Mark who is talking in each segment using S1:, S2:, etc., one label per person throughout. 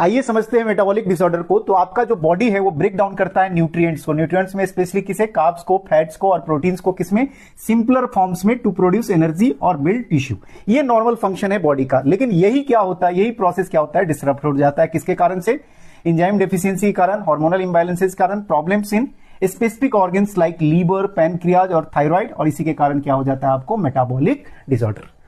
S1: आइए समझते हैं मेटाबॉलिक डिसऑर्डर को। तो आपका जो बॉडी है वो ब्रेक डाउन करता है न्यूट्रिएंट्स को, न्यूट्रिएंट्स में स्पेशली किसे, कार्ब्स को, फैट्स को और प्रोटीन्स को, किसमें, सिंपलर फॉर्म्स में, टू प्रोड्यूस एनर्जी और बिल्ड टिश्यू। ये नॉर्मल फंक्शन है बॉडी का। लेकिन यही क्या होता है, यही प्रोसेस क्या होता है, डिसरप्ट हो जाता है। किसके कारण से, एंजाइम डेफिशिएंसी के कारण, हार्मोनल इंबैलेंसेस के कारण, problems in specific organs like liver, pancreas और थायराइड, और इसी के कारण क्या हो जाता है आपको मेटाबॉलिक डिसऑर्डर।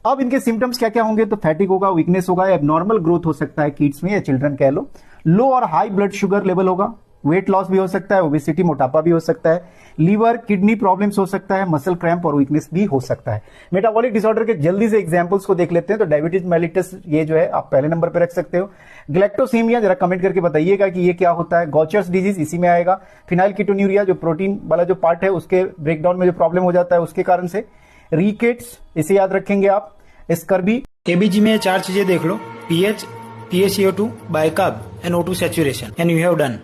S1: अब इनके सिम्टम्स क्या क्या होंगे, तो फैटिक होगा, वीकनेस होगा, एबनॉर्मल ग्रोथ हो सकता है किड्स में या चिल्ड्रन कह लो, लो और हाई ब्लड शुगर लेवल होगा, वेट लॉस भी हो सकता है, ओबेसिटी मोटापा भी हो सकता है, लीवर किडनी प्रॉब्लम्स हो सकता है, मसल क्रैम्प और वीकनेस भी हो सकता है। मेटाबॉलिक डिसऑर्डर के जल्दी से एग्जांपल्स को देख लेते हैं। तो डायबिटीज मेलिटस ये जो है आप पहले नंबर पे रख सकते हो। ग्लैक्टोसीमिया जरा कमेंट करके बताइएगा कि ये क्या होता है। गॉचर्स डिजीज इसी में आएगा। फिनाइलकीटोन्यूरिया जो प्रोटीन वाला जो पार्ट है उसके ब्रेकडाउन में जो प्रॉब्लम हो जाता है उसके कारण से। रिकेट्स इसे याद रखेंगे आप। स्कर्बी।
S2: एबीजी में 4 चीजें देख लो, pH, PaCO2, bicarb and O2 saturation, and you have done.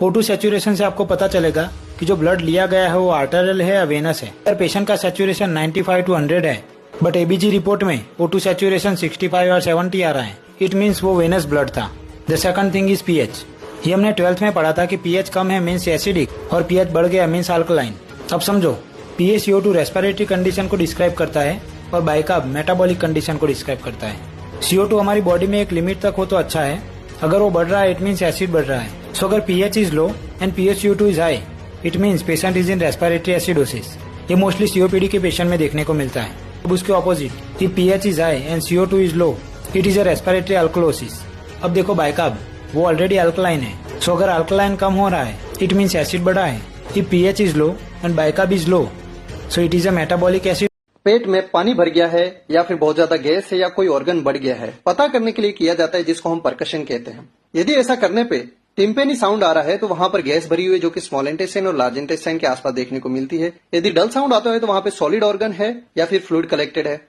S2: O2 saturation से आपको पता चलेगा कि जो ब्लड लिया गया है वो आर्टेरियल है या वेनस है। अगर पेशेंट का सैचुरेशन 95 to 100 है, बट एबीजी रिपोर्ट में O2 सैचुरेशन 65 और 70 आ रहा है, इट मीन्स वो वेनस ब्लड था। The second thing is pH. ये हमने 12th में पढ़ा था कि पीएच कम है मीन्स एसिडिक और पीएच बढ़ गया मीन्स अल्कलाइन। अब समझो, PaCO2 रेस्पिरेटरी कंडीशन को डिस्क्राइब करता है और बाइकार्ब मेटाबॉलिक कंडीशन को डिस्क्राइब करता है। CO2 हमारी बॉडी में एक लिमिट तक हो तो अच्छा है, अगर वो बढ़ रहा है इट मीन्स एसिड बढ़ रहा है। सो अगर pH is low and PaCO2 is high, it means patient is in respiratory acidosis. ये मोस्टली COPD के पेशेंट में देखने को मिलता है। अब उसके opposite, if pH is high and CO2 is low, it is a respiratory alkalosis. अब देखो बाइकार्ब, वो ऑलरेडी अल्कलाइन है। सो अगर अल्कलाइन कम हो रहा है इट मीन्स एसिड बढ़ा है। if pH is low and bicarb is low, so it is a metabolic acid.
S3: पेट में पानी भर गया है या फिर बहुत ज्यादा गैस है या कोई ऑर्गन बढ़ गया है, पता करने के लिए किया जाता है जिसको हम परकशन कहते हैं। यदि ऐसा करने पे टिम्पेनी साउंड आ रहा है तो वहां पर गैस भरी हुई है जो कि स्मॉल इंटेस्टाइन और लार्ज इंटेस्टाइन के आसपास देखने को मिलती है। यदि डल साउंड आता है तो वहां पे सॉलिड ऑर्गन है या फिर फ्लूइड कलेक्टेड है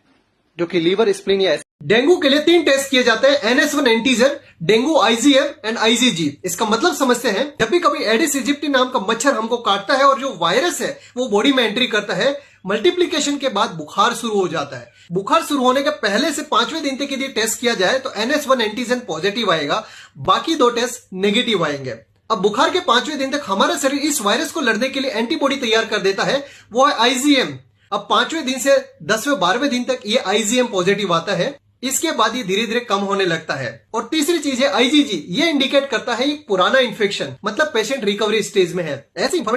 S3: जो कि लीवर, स्प्लीन या।
S4: डेंगू के लिए 3 टेस्ट किए जाते हैं, NS1 antigen, dengue IgM and IgG। इसका मतलब समझते हैं, जब भी कभी एडिस इजिप्टी नाम का मच्छर हमको काटता है और जो वायरस है वो बॉडी में एंट्री करता है, मल्टीप्लीकेशन के बाद बुखार शुरू हो जाता है। बुखार शुरू होने के पहले से 5वें दिन तक यदि टेस्ट किया जाए तो NS1 एंटीजन पॉजिटिव आएगा, बाकी 2 टेस्ट नेगेटिव आएंगे। अब बुखार के 5वें दिन तक हमारा शरीर इस वायरस को लड़ने के लिए एंटीबॉडी तैयार कर देता है, वो है IgM। अब 5वें दिन से 10वें 12वें दिन तक ये IgM पॉजिटिव आता है। इसके बाद ये धीरे धीरे कम होने लगता है। और तीसरी चीज है IgG। ये इंडिकेट करता है एक पुराना इन्फेक्शन, मतलब पेशेंट रिकवरी स्टेज में है। ऐसी